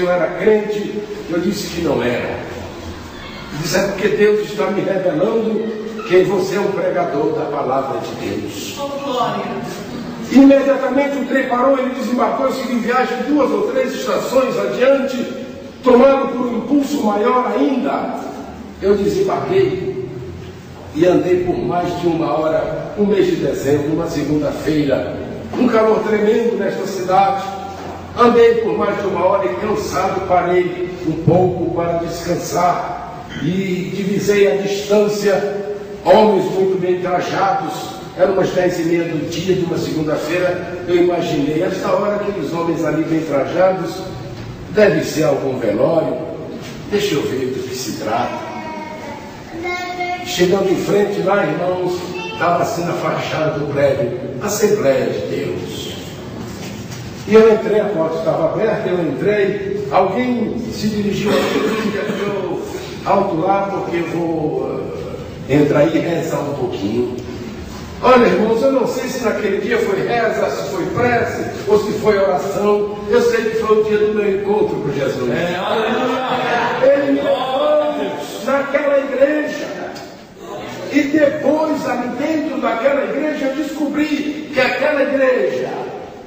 eu era crente. Eu disse que não era. Disse, é porque Deus está me revelando que você é um pregador da palavra de Deus. Imediatamente o trem parou, ele desembarcou e seguiu viagem 2 ou 3 estações adiante, tomado por um impulso maior ainda. Eu desembarquei e andei por mais de 1 hora, no mês de dezembro, uma segunda-feira, um calor tremendo nesta cidade. Andei por mais de 1 hora e cansado parei um pouco para descansar e divisei a distância. Homens muito bem trajados, eram umas 10h30 do dia de uma segunda-feira. Eu imaginei, esta hora aqueles homens ali bem trajados, deve ser algum velório, deixa eu ver do que se trata. Chegando em frente lá, irmãos, estava assim na fachada do prédio, Assembleia de Deus. E eu entrei, a porta estava aberta, eu entrei, alguém se dirigiu a mim, eu alto lá porque eu vou entrar e rezar um pouquinho. Olha, irmãos, eu não sei se naquele dia foi reza, se foi prece, ou se foi oração. Eu sei que foi o dia do meu encontro com Jesus. Ele me levou naquela igreja. E depois, ali dentro daquela igreja, eu descobri que aquela igreja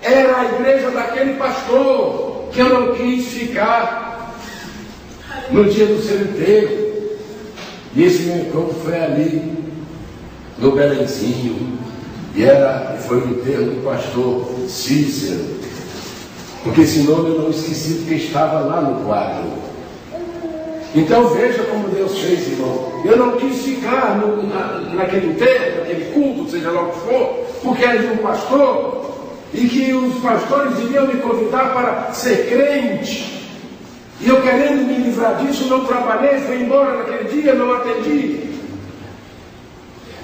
era a igreja daquele pastor que eu não quis ficar no dia do seu enterro. E esse meu encontro foi ali, no Belenzinho, e foi o enterro do pastor Cícero, porque esse nome eu não esqueci porque estava lá no quadro. Então veja como Deus fez, irmão. Eu não quis ficar naquele enterro, naquele culto, seja lá o que for, porque era de um pastor, e que os pastores iriam me convidar para ser crente. E eu querendo me livrar disso, não trabalhei, fui embora naquele dia, não atendi.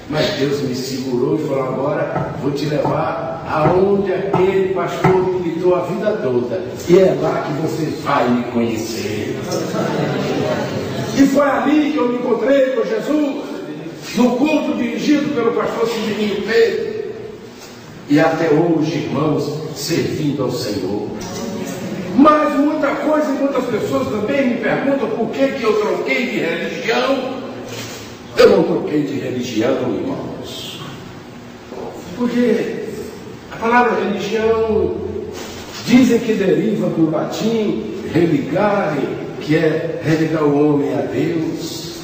Mas Deus me segurou e falou, agora vou te levar aonde aquele pastor militou a vida toda. E é lá que você vai me conhecer. E foi ali que eu me encontrei com Jesus, no culto dirigido pelo pastor Silvinho Pedro. E até hoje, irmãos, servindo ao Senhor. Mas muita coisa e muitas pessoas também me perguntam por que eu troquei de religião. Eu não troquei de religião, irmãos. Porque a palavra religião dizem que deriva do latim religare, que é religar o homem a Deus.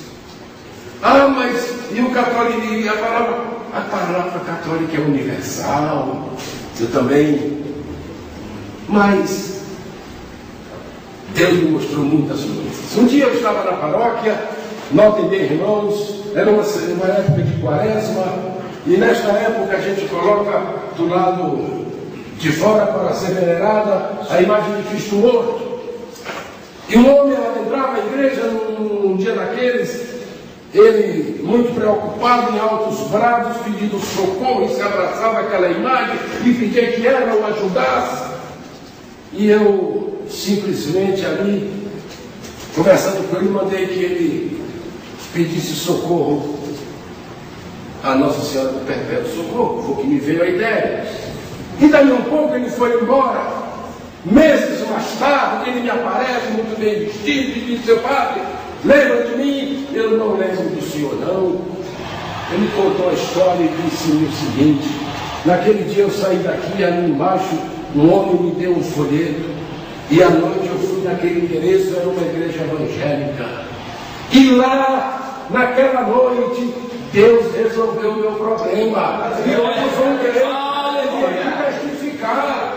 Ah, mas e o católico? A palavra católica é universal. Eu também. Mas Deus me mostrou muitas coisas. Um dia eu estava na paróquia, notem bem, irmãos, era uma época de quaresma, e nesta época a gente coloca do lado de fora para ser venerada a imagem de Cristo morto. E um homem entrava à igreja num dia daqueles, ele muito preocupado, em altos brados, pedindo socorro, e se abraçava aquela imagem e pedia que ela o ajudasse. E eu simplesmente ali, conversando com ele, mandei que ele pedisse socorro a Nossa Senhora do Perpétuo Socorro, foi o que me veio a ideia. E daí um pouco ele foi embora. Meses mais tarde, ele me aparece muito bem vestido e diz, seu padre, lembra de mim? Eu não lembro do senhor, não. Ele me contou a história e disse-me o seguinte, naquele dia eu saí daqui, ali embaixo, um homem me deu um folheto, e à noite eu fui naquele endereço, era uma igreja evangélica. E lá, naquela noite, Deus resolveu o meu problema. E hoje vou querer testificar.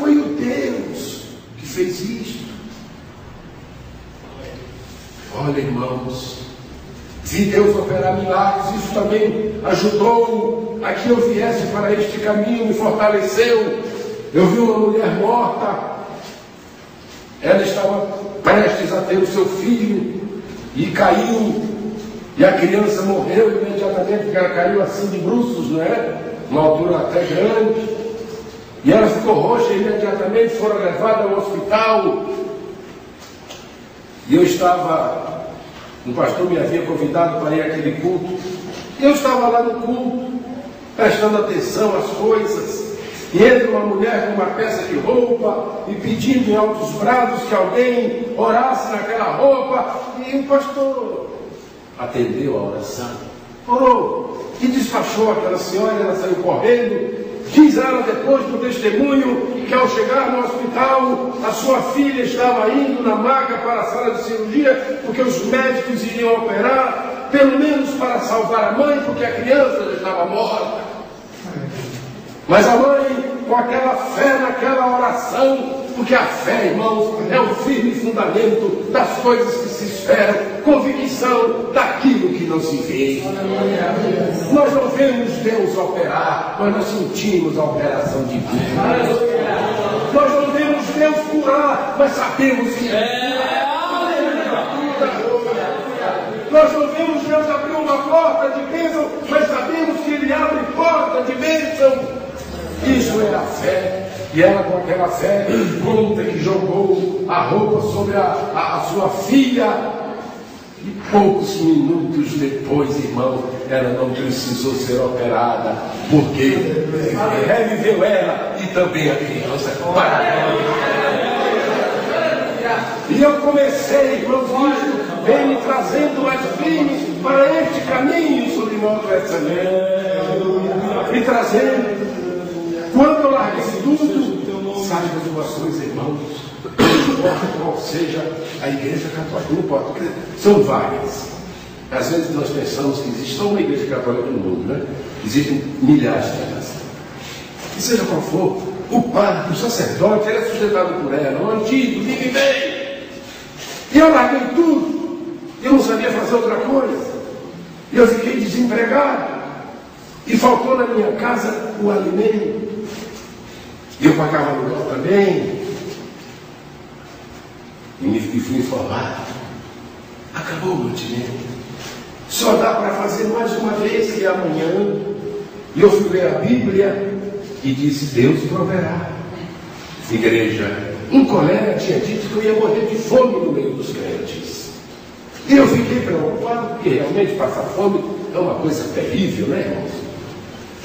Foi o Deus que fez isto. Olha, irmãos, vi Deus operar milagres. Isso também ajudou a que eu viesse para este caminho, me fortaleceu. Eu vi uma mulher morta. Ela estava prestes a ter o seu filho e caiu. E a criança morreu imediatamente, porque ela caiu assim de bruços, não é? Uma altura até grande. E ela ficou roxa e imediatamente foram levadas ao hospital. E eu estava, um pastor me havia convidado para ir àquele culto. E eu estava lá no culto, prestando atenção às coisas. E entra uma mulher com uma peça de roupa e pedindo em altos brados que alguém orasse naquela roupa. E o pastor atendeu a oração, orou e despachou aquela senhora. Ela saiu correndo. Diz ela depois do testemunho que ao chegar no hospital a sua filha estava indo na maca para a sala de cirurgia porque os médicos iriam operar, pelo menos para salvar a mãe, porque a criança já estava morta. Mas a mãe, com aquela fé naquela oração, porque a fé, irmãos, é o firme fundamento das coisas que se esperam, convicção daquilo que não se vê. Nós não vemos Deus operar, mas nós sentimos a operação divina. Nós não vemos Deus curar, mas sabemos que nós não vemos Deus abrir uma porta de bênção, mas sabemos que Ele abre porta de bênção. Isso é a fé. E ela, com aquela fé, conta que jogou a roupa sobre a sua filha. E poucos minutos depois, irmão, ela não precisou ser operada, porque reviveu ela e também a criança. E eu comecei, irmãos, isso vem me trazendo mais firmes para este caminho sobre nós essa manhã. Me trazendo. Quando eu larguei tudo, saiba de uma coisa, irmãos, não importa qual seja a igreja católica, não importa, porque são várias. Às vezes nós pensamos que existe só uma igreja católica no mundo, né? Existem milhares delas. E seja qual for, o padre, o sacerdote, ele é sustentado por ela, o antigo, vive bem. E eu larguei tudo, eu não sabia fazer outra coisa. E eu fiquei desempregado. E faltou na minha casa o alimento. E eu pagava aluguel também. E fui informado. Acabou o mantimento. Só dá para fazer mais uma vez, que é amanhã. E eu fui ler a Bíblia e disse: Deus proverá. Igreja, um colega tinha dito que eu ia morrer de fome no meio dos crentes. E eu fiquei preocupado, porque realmente passar fome é uma coisa terrível, né, irmãos?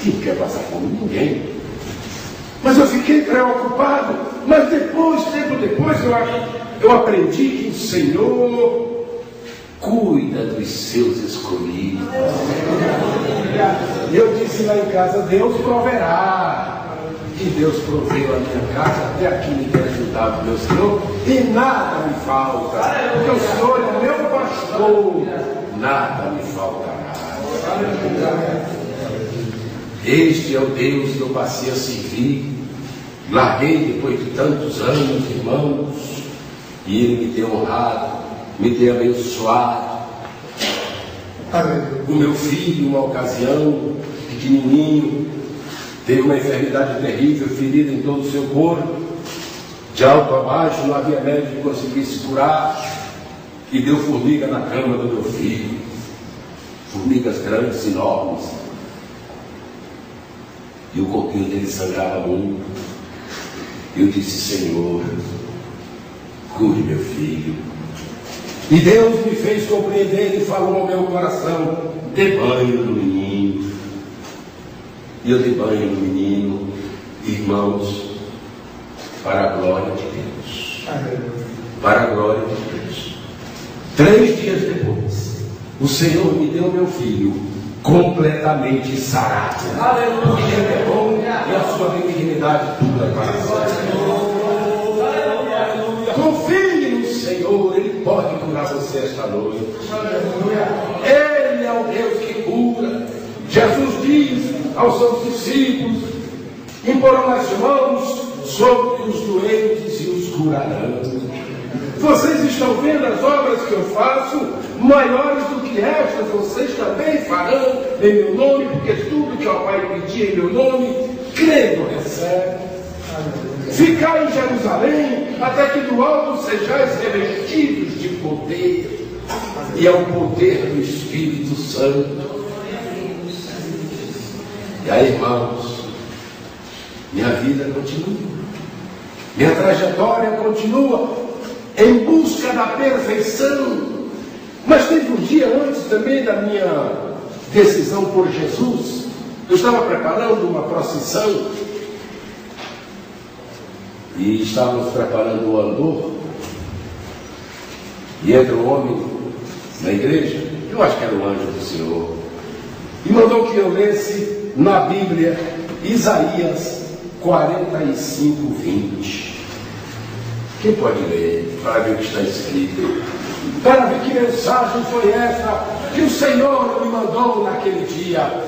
Quem quer passar fome? Ninguém. Mas eu fiquei preocupado. Mas depois, tempo depois, eu aprendi que o Senhor cuida dos seus escolhidos. E eu disse lá em casa: Deus proverá. E Deus proveu a minha casa, até aqui me tem ajudado, meu Senhor, e nada me falta. Porque o Senhor é meu pastor, nada me faltará. Este é o Deus que eu passei a servir. Larguei depois de tantos anos, irmãos, e Ele me tem honrado, me tem abençoado. O meu filho, uma ocasião, pequenininho, teve uma enfermidade terrível, ferida em todo o seu corpo, de alto a baixo, não havia médico que conseguisse curar, e deu formiga na cama do meu filho, formigas grandes, enormes. E o corpinho dele sangrava muito. Eu disse: Senhor, cure meu filho. E Deus me fez compreender e falou ao meu coração: dê banho no menino. E eu dei banho no menino, irmãos, para a glória de Deus. Para a glória de Deus. 3 dias depois, o Senhor me deu meu filho completamente sarado. Aleluia. Ele é bom e a sua benignidade dura para sempre. Confie no Senhor, Ele pode curar você esta noite. Ele é o Deus que cura. Jesus diz aos seus discípulos: imporão as mãos sobre os doentes e os curarão. Vocês estão vendo as obras que eu faço, maiores do que estas, vocês também farão em meu nome, porque tudo que o Pai pedir em meu nome, crendo recebe. Ficai em Jerusalém, até que do alto sejais revestidos de poder, e ao poder do Espírito Santo. E aí, irmãos, minha vida continua, minha trajetória continua, em busca da perfeição. Mas teve um dia antes também da minha decisão por Jesus. Eu estava preparando uma procissão e estávamos preparando o andor, e entra um homem na igreja, eu acho que era um anjo do Senhor, e mandou que eu lesse na Bíblia Isaías 45:20. Quem pode ler para ver o que está escrito? Para ver que mensagem foi essa que o Senhor me mandou naquele dia,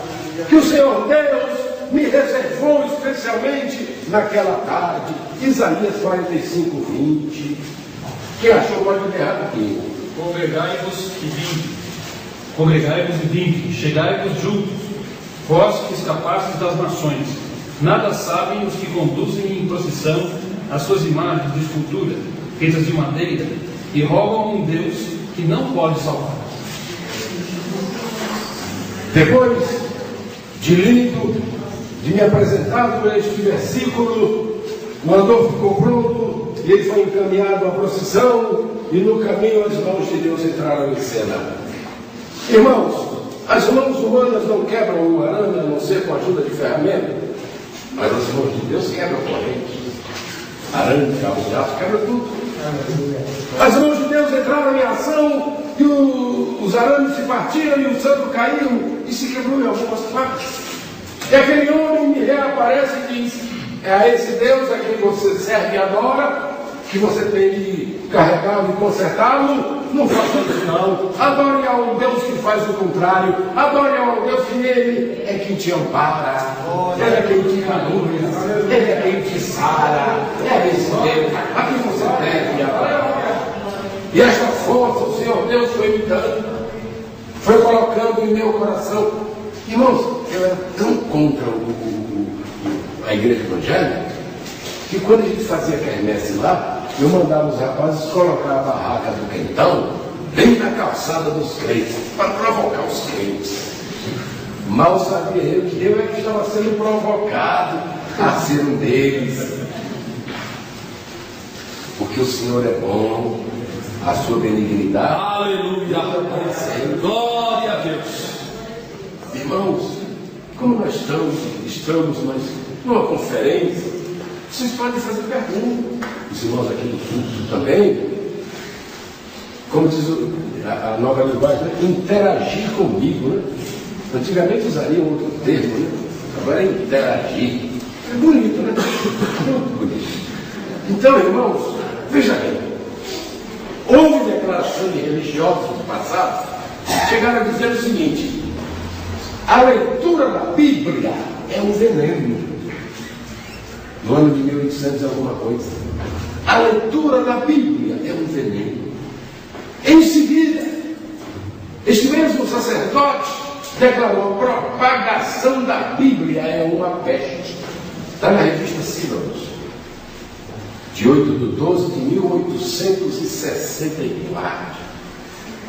que o Senhor Deus me reservou especialmente naquela tarde. Isaías 45:20. Quem achou pode ler rapidinho. Congregai-vos e vinde, chegai-vos juntos, vós que escapastes das nações. Nada sabem os que conduzem em procissão as suas imagens de escultura, feitas de madeira, e rogam um Deus que não pode salvar. Depois de lido, de me apresentar por este versículo, o andor ficou pronto e ele foi encaminhado à procissão, e no caminho as mãos de Deus entraram em cena. Irmãos, as mãos humanas não quebram um arame a não ser com a ajuda de ferramenta, mas as mãos de Deus quebram correntes. Arame, cabo de aço, quebra tudo. As mãos de Deus entraram em ação e os arames se partiram e o santo caiu e se quebrou em algumas partes. E aquele homem me reaparece e diz: é a esse Deus a quem você serve e adora, que você tem de carregá-lo e consertá-lo? Não faça isso não. Adore ao Deus que faz o contrário. Adore ao Deus que Ele é quem te ampara, Ele é quem te calúnia, Ele é quem te sara. É esse Deus a quem você deve adorar. E esta força o Senhor Deus foi me dando, foi colocando em meu coração. Irmãos, eu era tão contra a igreja evangélica que quando a gente fazia quermesse lá, eu mandava os rapazes colocar a barraca do quentão bem na calçada dos crentes, para provocar os crentes. Mal sabia eu que eu é que estava sendo provocado a ser um deles. Porque o Senhor é bom, a sua benignidade. Aleluia! Glória a Deus! Irmãos, como nós estamos mas numa conferência, vocês podem fazer perguntas. Os irmãos aqui do culto também, como diz a nova linguagem, né? Interagir comigo, né? Antigamente usariam outro termo, né? Agora é interagir. É bonito, né? Muito bonito. Então, irmãos, veja bem, houve declarações de religiosos do passado que chegaram a dizer o seguinte: a leitura da Bíblia é um veneno. No ano de 1800 alguma coisa. A leitura da Bíblia é um veneno. Em seguida, este mesmo sacerdote declarou: a propagação da Bíblia é uma peste. Está na revista Sílabus, de 8/12 de 1864.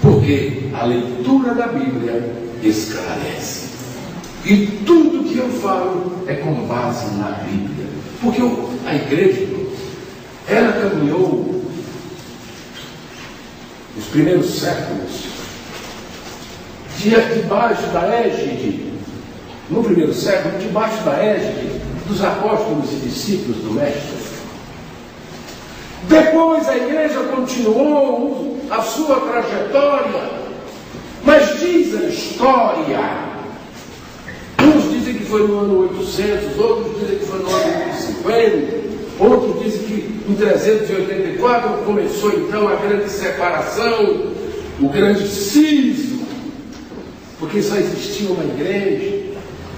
Porque a leitura da Bíblia esclarece. E tudo que eu falo é com base na Bíblia. Porque a igreja, ela caminhou os primeiros séculos debaixo da égide, no primeiro século, debaixo da égide dos apóstolos e discípulos do Mestre. Depois a igreja continuou a sua trajetória, mas diz a história, uns dizem que foi no ano 800, outros dizem que foi no ano 1050, outros dizem que em 384 começou então a grande separação, o grande cisma, porque só existia uma igreja.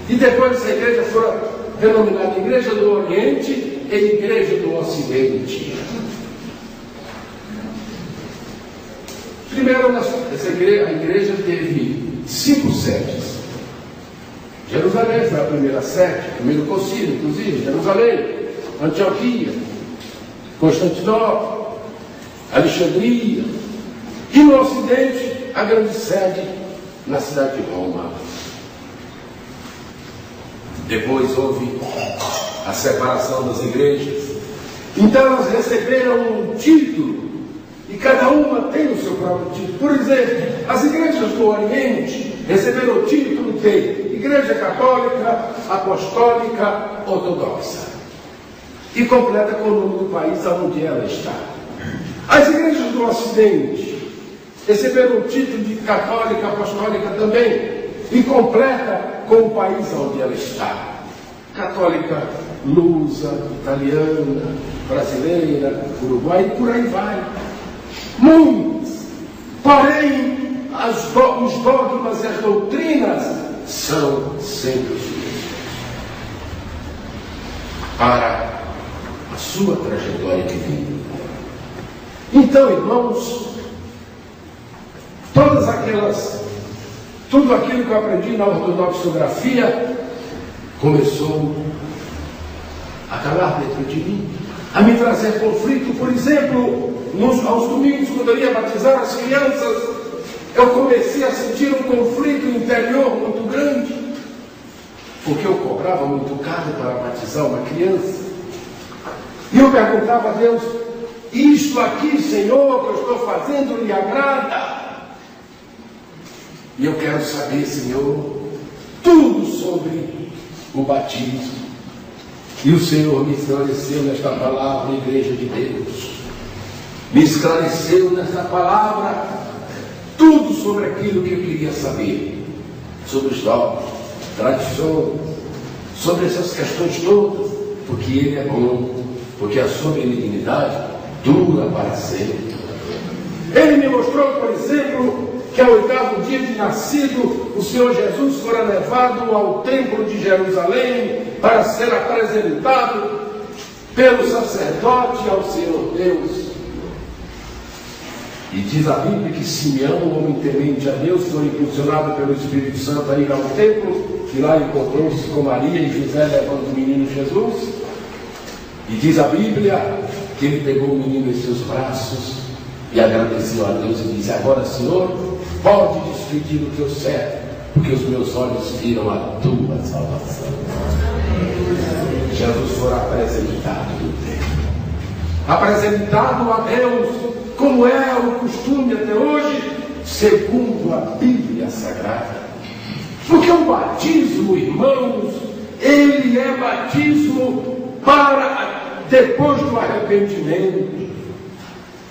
E depois essa igreja foi denominada Igreja do Oriente e Igreja do Ocidente. Primeiro, a igreja teve 5 sedes. Jerusalém foi a primeira sede, o primeiro concílio, inclusive, Jerusalém, Antioquia, Constantinopla, Alexandria, e no Ocidente, a grande sede na cidade de Roma. Depois houve a separação das igrejas. Então elas receberam um título, e cada uma tem o seu próprio título. Por exemplo, as igrejas do Oriente receberam o título de Igreja Católica Apostólica Ortodoxa. e completa com o nome do país onde ela está. As igrejas do Ocidente receberam o título de católica, apostólica também, e completa com o país onde ela está. Católica lusa, italiana, brasileira, uruguai, e por aí vai. Muitos. Porém, os dogmas e as doutrinas são sempre os mesmos. Para a sua trajetória de vida. Então, irmãos, tudo aquilo que eu aprendi na ortodoxografia começou a calar dentro de mim, a me trazer conflito. Por exemplo, aos domingos, quando eu ia batizar as crianças, eu comecei a sentir um conflito interior muito grande, porque eu cobrava muito caro para batizar uma criança. E eu perguntava a Deus: isto aqui, Senhor, que eu estou fazendo, lhe agrada? E eu quero saber, Senhor, tudo sobre o batismo. E o Senhor me esclareceu nesta palavra, Igreja de Deus. Me esclareceu nesta palavra tudo sobre aquilo que eu queria saber. Sobre os dogmas, tradições, sobre essas questões todas. Porque Ele é bom, porque a sua benignidade dura para sempre. Ele me mostrou, por exemplo, que ao 8º dia de nascido, o Senhor Jesus fora levado ao templo de Jerusalém para ser apresentado pelo sacerdote ao Senhor Deus. E diz a Bíblia que Simeão, um homem temente a Deus, foi impulsionado pelo Espírito Santo a ir ao templo, e lá encontrou-se com Maria e José levando o menino Jesus. E diz a Bíblia que ele pegou o menino em seus braços e agradeceu a Deus e disse: agora, Senhor, pode despedir o teu servo, porque os meus olhos viram a tua salvação. Jesus foi apresentado no templo, apresentado a Deus, como é o costume até hoje, segundo a Bíblia Sagrada. Porque o batismo, irmãos, ele é batismo para depois do arrependimento.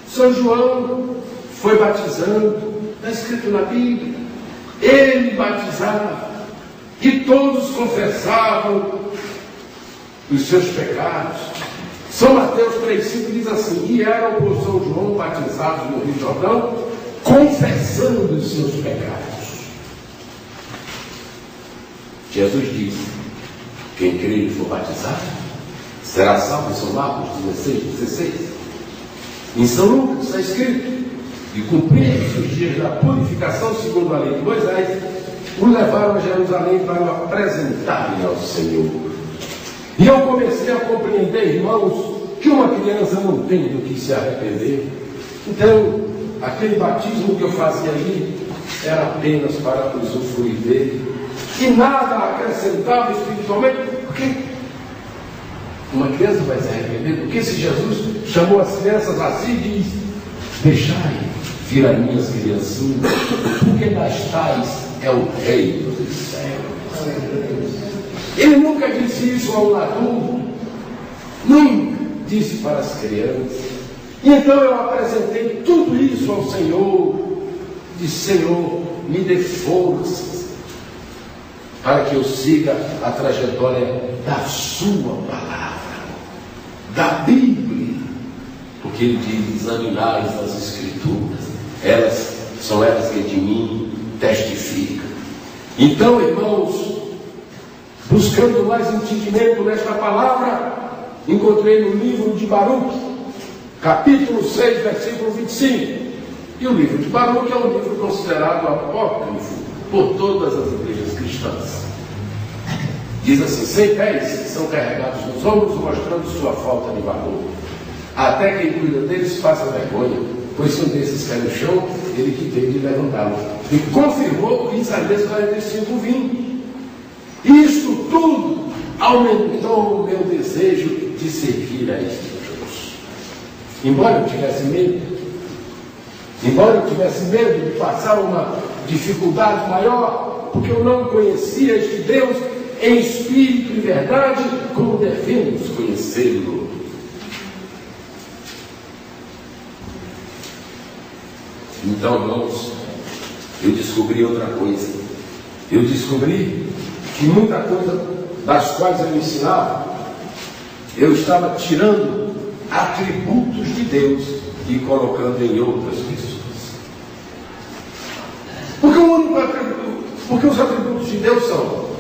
São João foi batizando, está escrito na Bíblia, ele batizava, e todos confessavam os seus pecados. São Mateus 3,5 diz assim: e eram por São João batizados no Rio Jordão, confessando os seus pecados. Jesus disse: quem crer e for batizado será salvo. Em São Marcos 16. Em São Lucas está escrito: e cumpridos os dias da purificação segundo a lei de Moisés, o levaram a Jerusalém para o apresentarem ao Senhor. E eu comecei a compreender, irmãos, que uma criança não tem do que se arrepender. Então, aquele batismo que eu fazia ali era apenas para usufruir dele, e nada acrescentava espiritualmente. Porque uma criança vai se arrepender? Porque se Jesus chamou as crianças assim, diz: deixai vir as minhas criancinhas, porque das tais é o reino dos céus. Ele nunca disse isso a um adulto, nunca disse para as crianças. E então eu apresentei tudo isso ao Senhor, disse: Senhor, me dê forças para que eu siga a trajetória da sua palavra, da Bíblia, porque ele diz: examinai as Escrituras, são elas que de mim testificam. Então, irmãos, buscando mais entendimento nesta palavra, encontrei no livro de Baruque, capítulo 6, versículo 25. E o livro de Baruque é um livro considerado apócrifo por todas as igrejas cristãs. Diz assim: 100 pés são carregados nos ombros, mostrando sua falta de valor. Até quem cuida deles passa vergonha, pois se um desses cai no chão, ele que tem de levantá-lo. E confirmou Isaías 45, 20. Isto tudo aumentou o meu desejo de servir a este Deus. Embora eu tivesse medo de passar uma dificuldade maior, porque eu não conhecia este Deus em espírito e verdade como devemos conhecê-lo. Então, irmãos, eu descobri outra coisa. Eu descobri que muita coisa das quais eu ensinava, eu estava tirando atributos de Deus e colocando em outras pessoas. Porque os atributos de Deus são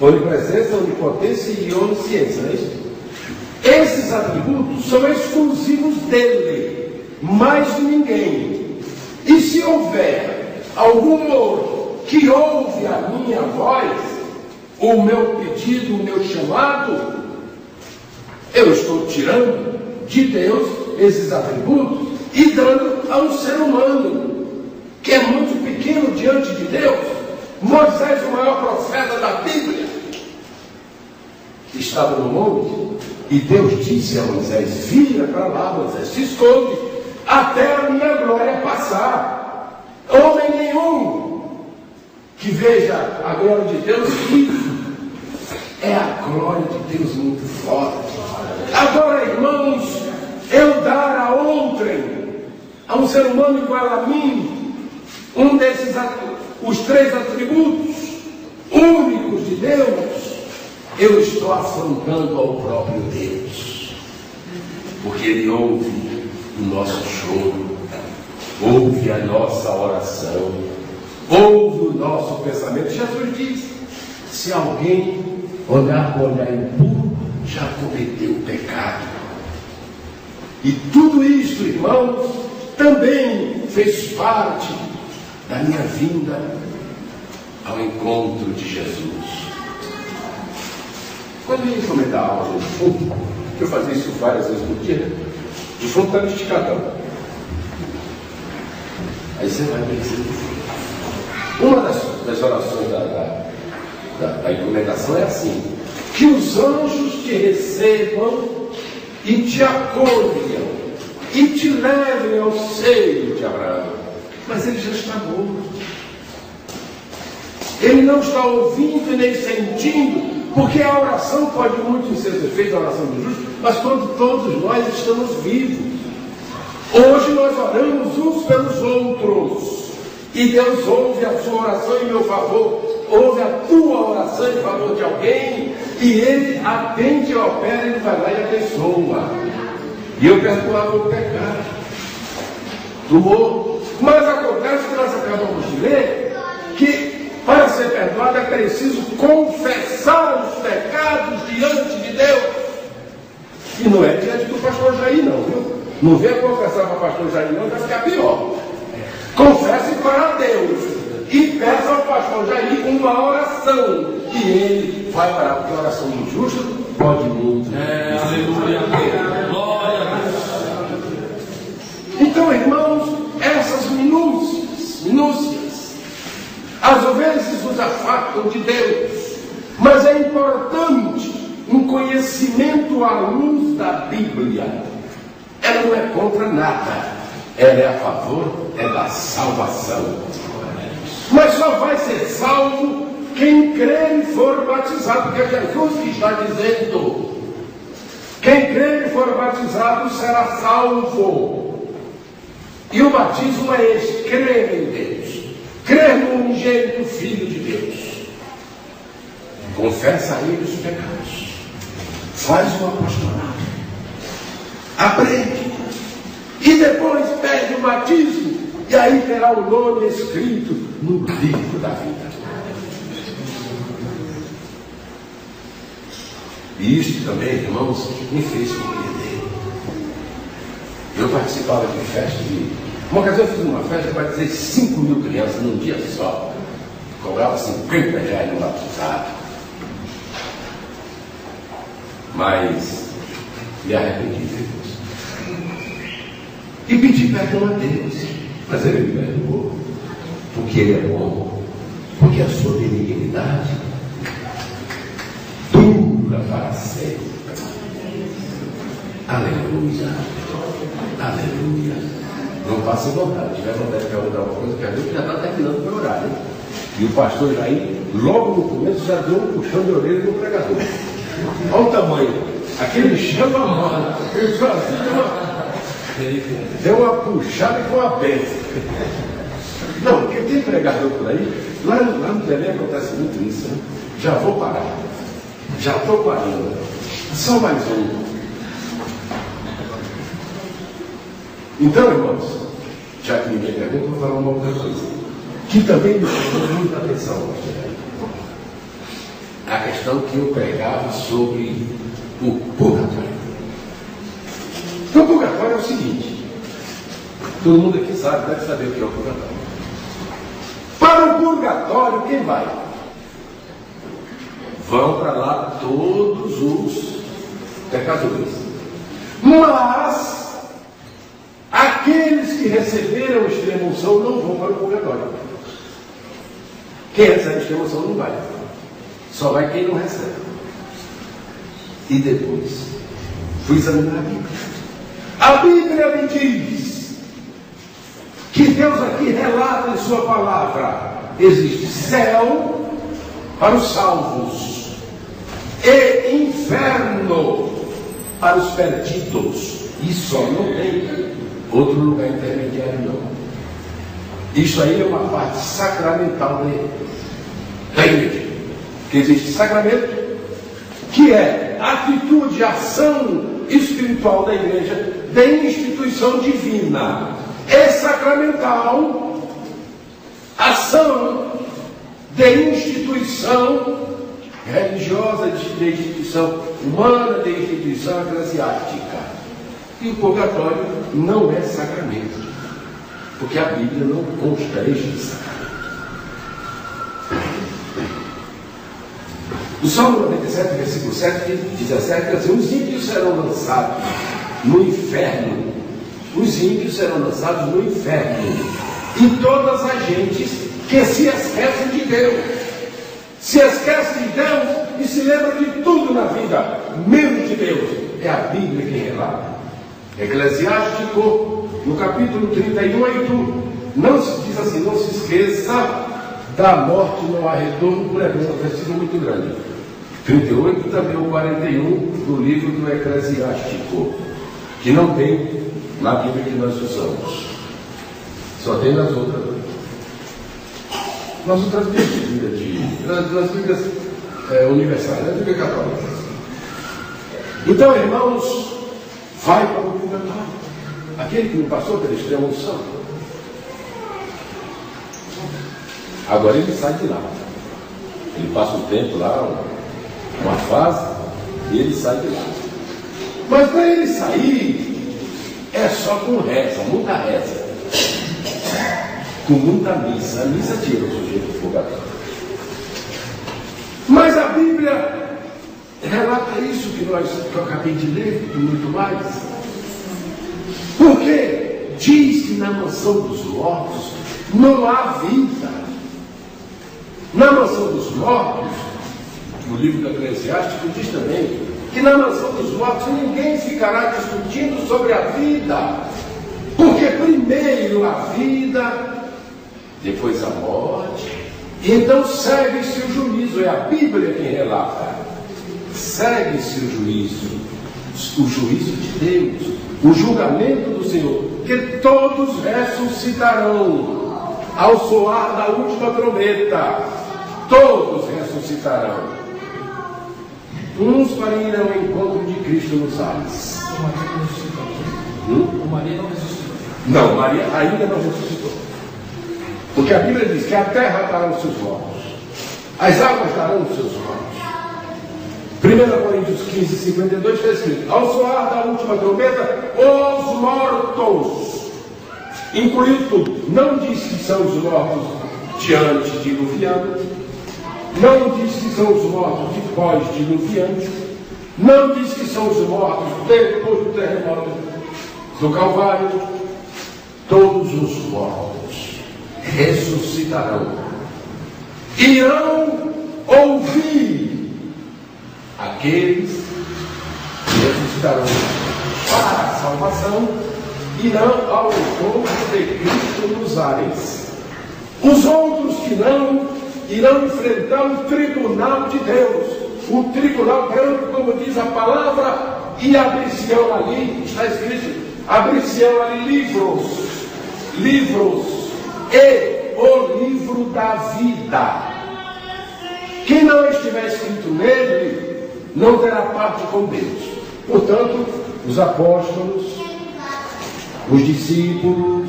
onipresença, onipotência e onisciência, não é isso? Esses atributos são exclusivos dele, mais de ninguém. E se houver algum outro que ouve a minha voz, o meu pedido, o meu chamado, eu estou tirando de Deus esses atributos e dando a um ser humano, que é muito pequeno diante de Deus. Moisés, o maior profeta da Bíblia, estava no monte e Deus disse a Moisés: vira para lá, Moisés, se esconde até a minha glória passar. Homem nenhum que veja a glória de Deus, isso é a glória de Deus muito forte. Agora, irmãos, eu dar a outrem, a um ser humano igual a mim, um desses os três atributos únicos de Deus, eu estou afrontando ao próprio Deus, porque Ele ouve o nosso choro, ouve a nossa oração, ouve o nosso pensamento. Jesus diz: se alguém olhar com olhar impuro, já cometeu pecado. E tudo isso, irmãos, também fez parte da minha vinda ao encontro de Jesus. Quando eu ia comentar a aula de fundo, que eu fazia isso várias vezes por dia, o fundo estava esticadão. Aí você vai perceber. Uma das orações da encomendação é assim: que os anjos te recebam e te acolham e te levem ao seio de Abraão. Mas ele já está morto. Ele não está ouvindo e nem sentindo, porque a oração pode muito ser feita, a oração do justo, mas quando todos nós estamos vivos. Hoje nós oramos uns pelos outros, e Deus ouve a sua oração em meu favor, ouve a tua oração em favor de alguém, e Ele atende, opera, Ele vai lá e abençoa. E eu perdoava o pecado do morto. Mas acontece que nós acabamos de ler que para ser perdoado é preciso confessar os pecados diante de Deus. E não é diante do pastor Jair não, viu? Não venha confessar para o pastor Jair não, vai ficar pior. Confesse para Deus e peça ao pastor Jair uma oração, e ele vai parar, porque a oração do justo pode muito. Aleluia, glória a Deus. Então, irmãos, essas minúcias, às vezes nos afastam de Deus, mas é importante um conhecimento à luz da Bíblia. Ela não é contra nada, ela é a favor, é da salvação. Mas só vai ser salvo quem crer e for batizado, porque Jesus que está dizendo: quem crer e for batizado será salvo. E o batismo é esse: crer em Deus, crer no unigênito Filho de Deus, confessa a Ele os pecados, faz o apostolado, aprende, e depois pede o batismo, e aí terá o nome escrito no livro da vida. E isto também, irmãos, me fez compreender. Eu participava de festa uma ocasião eu fiz uma festa para dizer 5.000 crianças num dia só. Cobrava R$50 no batizado. Mas me arrependi depois. E pedi perdão a Deus. Mas Ele me perdoou. Porque Ele é bom. Porque a sua benignidade dura para sempre. Aleluia. Aleluia. Não passe vontade. Se tiver vontade de perguntar alguma coisa, pergunta, que já está terminando o meu horário. E o pastor Jair, logo no começo, já deu um puxão de orelha do pregador. Olha o tamanho. Aquele chama a mão. Ele fazia Deu uma puxada e foi uma benção. Não, porque tem pregador por aí, lá no Belém acontece muito isso, né? Já vou parar. Já estou parando. Só mais um. Então, irmãos, já que ninguém pergunta, vou falar uma outra coisa. Que também me chamou muita atenção. A questão que eu pregava sobre o purgatório. Então, o purgatório é o seguinte. Todo mundo aqui sabe, deve saber o que é o purgatório. Para o purgatório, quem vai? Vão para lá todos os pecadores. Mas aqueles que receberam a extrema-unção não vão para o purgatório. Quem recebe a extrema-unção não vai. Só vai quem não recebe. E depois, fui examinar a Bíblia. A Bíblia me diz que Deus aqui relata em sua palavra: existe céu para os salvos e inferno para os perdidos. E só não tem outro lugar intermediário, não. Isso aí é uma parte sacramental da igreja. Que existe sacramento, que é atitude, ação espiritual da igreja, de instituição divina. É sacramental, ação de instituição religiosa, de instituição humana, de instituição eclesiástica. E o purgatório não é sacramento, porque a Bíblia não consta este sacramento. O Salmo 97, versículo 7, 17, quer dizer, os ímpios serão lançados no inferno. Os ímpios serão lançados no inferno. E todas as gentes que se esquecem de Deus. Se esquecem de Deus e se lembram de tudo na vida, menos de Deus. É a Bíblia que relata. Eclesiástico, no capítulo 31, não se diz assim: não se esqueça da morte, não há retorno, por exemplo, um versículo muito grande. 38, também o 41 do livro do Eclesiástico, que não tem na Bíblia que nós usamos. Só tem nas outras Bíblias, nas Bíblias universais, na Bíblia católica. Então, irmãos, vai para o purgatório. Aquele que não passou pela extrema-unção. Agora ele sai de lá. Ele passa um tempo lá, uma fase, e ele sai de lá. Mas para ele sair, é só com reza, muita reza. Com muita missa. A missa tira o sujeito do purgatório. Mas a Bíblia relata isso que eu acabei de ler, e muito mais. Porque diz que na mansão dos mortos não há vida. Na mansão dos mortos, no livro do Eclesiástico, diz também que na mansão dos mortos ninguém ficará discutindo sobre a vida. Porque primeiro a vida, depois a morte, e então segue-se o juízo. É a Bíblia quem relata. Segue-se o juízo de Deus, o julgamento do Senhor, que todos ressuscitarão ao soar da última trombeta. Todos ressuscitarão. Uns para ir ao encontro de Cristo nos ares. Maria não ressuscitou. Não, Maria ainda não ressuscitou. Porque a Bíblia diz que a terra dará os seus mortos, as águas darão os seus mortos. 1 Coríntios 15, 52 está escrito: ao soar da última trombeta, os mortos. Incluiu tudo. Não diz que são os mortos diante diluviano, não diz que são os mortos de pós-diluviano, não diz que são os mortos depois do terremoto do Calvário. Todos os mortos ressuscitarão, irão ouvir aqueles que ressuscitarão para a salvação, irão ao encontro de Cristo nos ares. Os outros que não irão enfrentar o tribunal de Deus, o tribunal grande, como diz a palavra, e a missão ali está escrito abrir-se-ão ali livros, e o livro da vida. Quem não estiver escrito nele, não terá parte com Deus. Portanto, os apóstolos, os discípulos,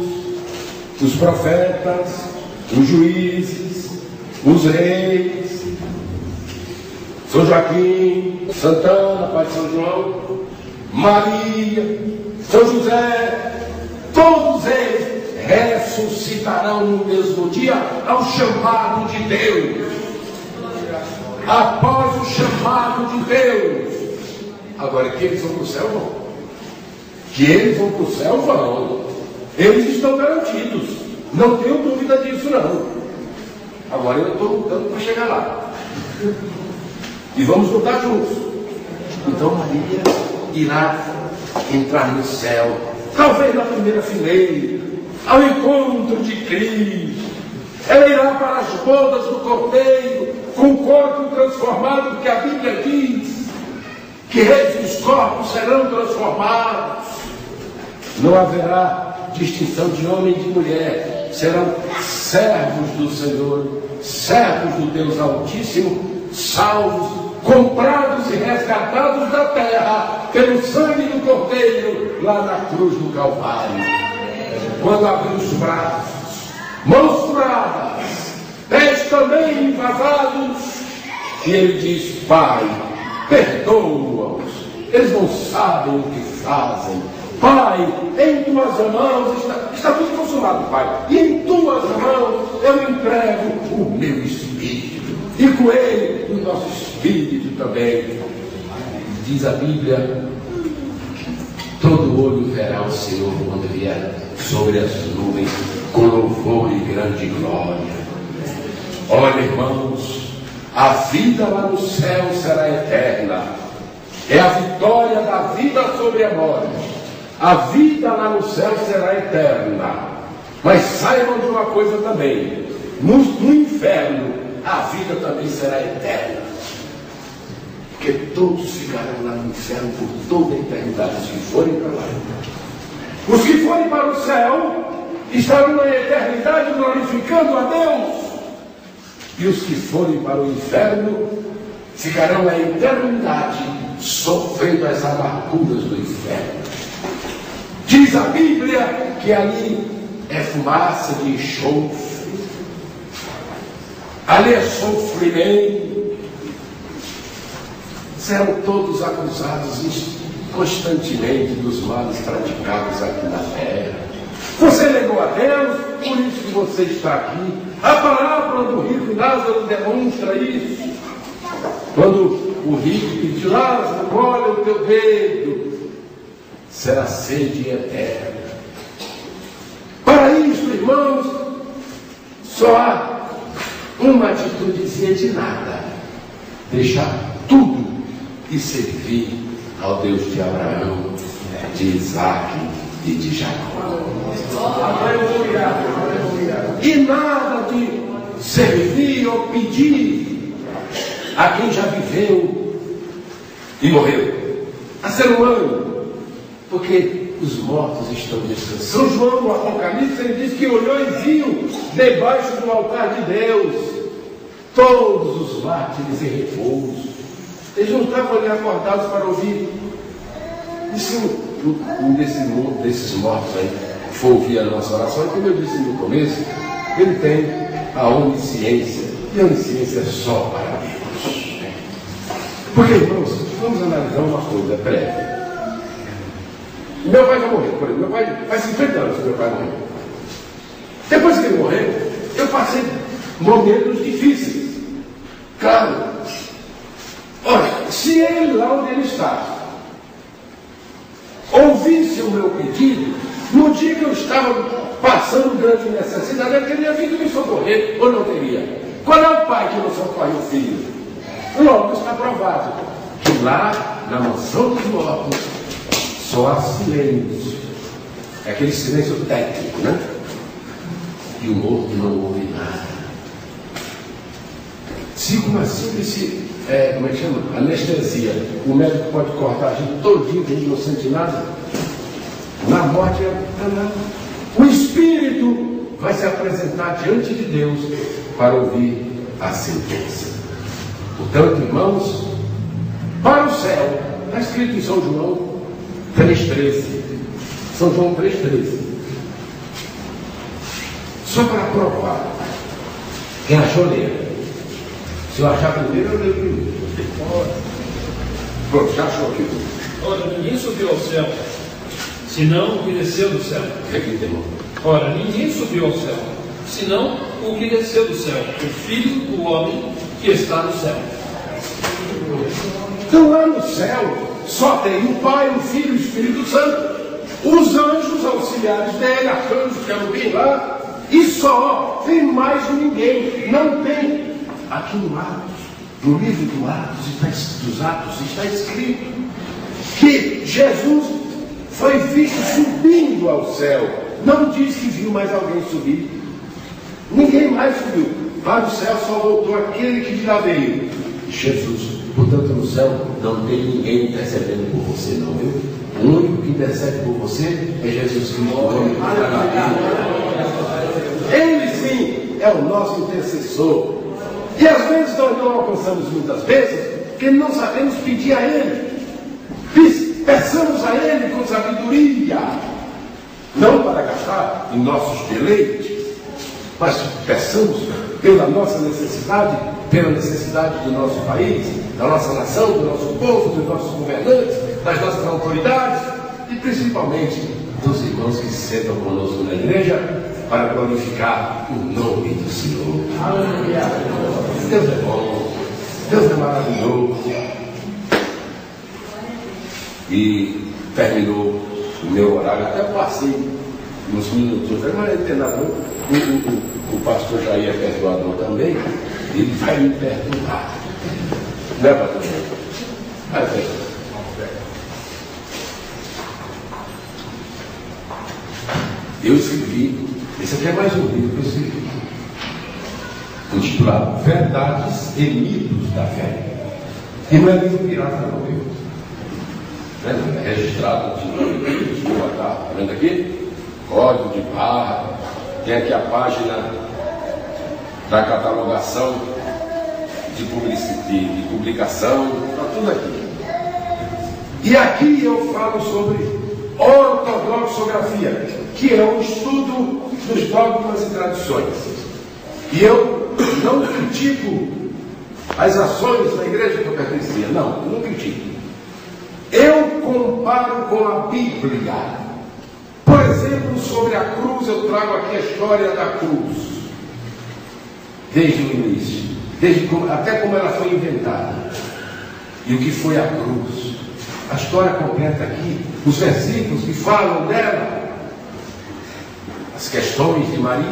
os profetas, os juízes, os reis, São Joaquim, Santana, Pai de São João, Maria, São José, todos eles ressuscitarão no mesmo dia ao chamado de Deus. Após o chamado de Deus. Agora, que eles vão para o céu, vão. Que eles vão para o céu, vão. Eles estão garantidos. Não tenho dúvida disso, não. Agora eu estou lutando para chegar lá. E vamos lutar juntos. Então Maria irá entrar no céu, talvez na primeira fileira, ao encontro de Cristo. Ela irá para as bodas do Cordeiro, com o corpo transformado, porque a Bíblia diz que esses corpos serão transformados. Não haverá distinção de homem e de mulher. Serão servos do Senhor, servos do Deus Altíssimo, salvos, comprados e resgatados da terra pelo sangue do Cordeiro lá na cruz do Calvário. Quando abriu os braços, mãos curadas, pés também invavados, e ele diz: Pai, perdoa-os, eles não sabem o que fazem. Pai, em tuas mãos está tudo consumado, Pai, e em tuas mãos eu entrego o meu espírito, e com ele o nosso espírito também. Diz a Bíblia: todo olho verá o Senhor quando vier sobre as nuvens com louvor e grande glória. Olha, irmãos, a vida lá no céu será eterna. É a vitória da vida sobre a morte. A vida lá no céu será eterna. Mas saibam de uma coisa também: no inferno a vida também será eterna. Porque todos ficarão lá no inferno por toda a eternidade, os que forem para lá. Os que forem para o céu estarão na eternidade glorificando a Deus. E os que forem para o inferno ficarão na eternidade sofrendo as amarguras do inferno. Diz a Bíblia que ali é fumaça de enxofre, ali é sofrimento. Serão todos acusados constantemente dos males praticados aqui na terra. Você negou a Deus, por isso que você está aqui. A parábola do rico e Lázaro demonstra isso. Quando o rico pediu: Lázaro, molha o teu dedo, será sede eterna. Para isso, irmãos, só há uma atitudezinha de nada: deixar tudo e servir ao Deus de Abraão, de Isaac e de Jacó. E nada de servir ou pedir a quem já viveu e morreu, a ser humano, porque os mortos estão descansando. São João, no Apocalipse, ele diz que olhou e viu debaixo do altar de Deus todos os mártires em repouso. Eles não estavam ali acordados para ouvir. E se um desses mortos aí for ouvir a nossa oração, e como eu disse no começo, ele tem a onisciência. E a onisciência é só para Deus. Porque, irmãos, vamos analisar uma coisa breve. Meu pai já morreu, por exemplo. Meu pai faz 50 anos que meu pai morreu. Depois que ele morreu, eu passei momentos difíceis. Claro. Olha, se ele lá onde ele está ouvisse o meu pedido, no dia que eu estava passando grande necessidade, ele teria vindo me socorrer, ou não teria? Qual é o pai que não socorre o filho? Logo está provado que lá na mansão dos mortos só há silêncio. É aquele silêncio técnico, né? E o morto não ouve nada. Se com uma simples como é que chama? Anestesia, o médico pode cortar a gente todinho, a gente não sente nada. na morte eterna. O Espírito vai se apresentar diante de Deus para ouvir a sentença. Portanto, irmãos, para o céu, está escrito em São João 3,13. São João 3,13. Só para provar. Quem achou, leia. Se eu achar primeiro, eu leio primeiro. Pronto, já achou aqui. Ora, ninguém subiu ao céu, senão o que desceu do céu. Repita, irmão. Ora, ninguém subiu ao céu, senão o que desceu do céu, o Filho do homem que está no céu. Então lá no céu só tem o Pai, o Filho e o Espírito Santo. Os anjos auxiliares dele, arcanjos, querubim lá, e só tem mais ninguém. Não tem. Aqui no Atos, no livro dos Atos, está escrito que Jesus foi visto subindo ao céu. Não diz que viu mais alguém subir. Ninguém mais subiu. Para o céu só voltou aquele que de lá veio, Jesus. Portanto, no céu não tem ninguém intercedendo por você, não, viu? O único que intercede por você é Jesus Cristo, o homem que está na vida. Ele sim é o nosso intercessor. E às vezes nós não alcançamos muitas vezes, porque não sabemos pedir a Ele. Peçamos a Ele com sabedoria, não para gastar em nossos deleites, mas peçamos pela nossa necessidade, pela necessidade do nosso país, da nossa nação, do nosso povo, dos nossos governantes, das nossas autoridades e principalmente dos irmãos que se sentam conosco na igreja para glorificar o nome do Senhor. Aleluia! Deus é bom, Deus é maravilhoso. E terminou o meu horário, até passei uns minutos, mas não tem nada. O pastor Jair é perdoador também, ele vai me perdoar. Não é, pastor? Vai perdoar. Eu escrevi, esse aqui é mais um livro que eu escrevi, intitulado Verdades e Mitos da Fé. E não é livro pirata, não, viu? É registrado, está vendo aqui? Código de barra, tem aqui a página da catalogação de publicação, está tudo aqui. E aqui eu falo sobre ortodoxografia, que é o estudo dos dogmas e tradições. E eu não critico as ações da igreja que eu pertencia, não, eu não critico. Eu comparo com a Bíblia. Por exemplo, sobre a cruz, eu trago aqui a história da cruz, desde o início, até como ela foi inventada, e o que foi a cruz. A história completa aqui, os versículos que falam dela, as questões de Maria,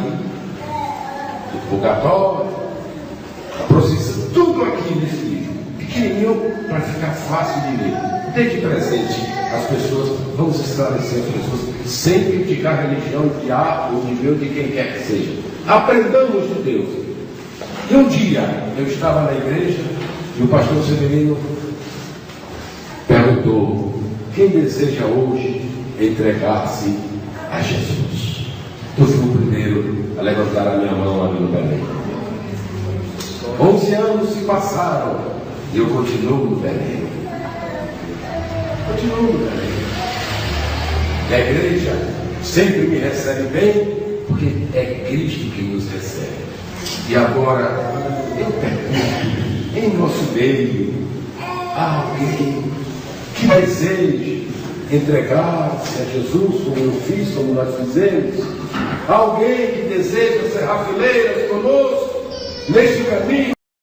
do purgatório, a procissão, tudo aqui nesse livro, pequenininho para ficar fácil de ler. Desde presente, as pessoas, vamos esclarecer as pessoas, sem criticar a religião de A ou de B ou de quem quer que seja. Aprendamos de Deus. E um dia, eu estava na igreja e o pastor Severino perguntou: quem deseja hoje entregar-se a Jesus? Eu fui o primeiro a levantar a minha mão ali no Belém. 11 anos se passaram e eu continuo no Belém. Continuo no Belém. E a igreja sempre me recebe bem, porque é Cristo que nos recebe. E agora, eu pergunto, em nosso meio, há alguém que deseje entregar-se a Jesus, como eu fiz, como nós fizemos? Alguém que deseja cerrar fileiras conosco neste caminho?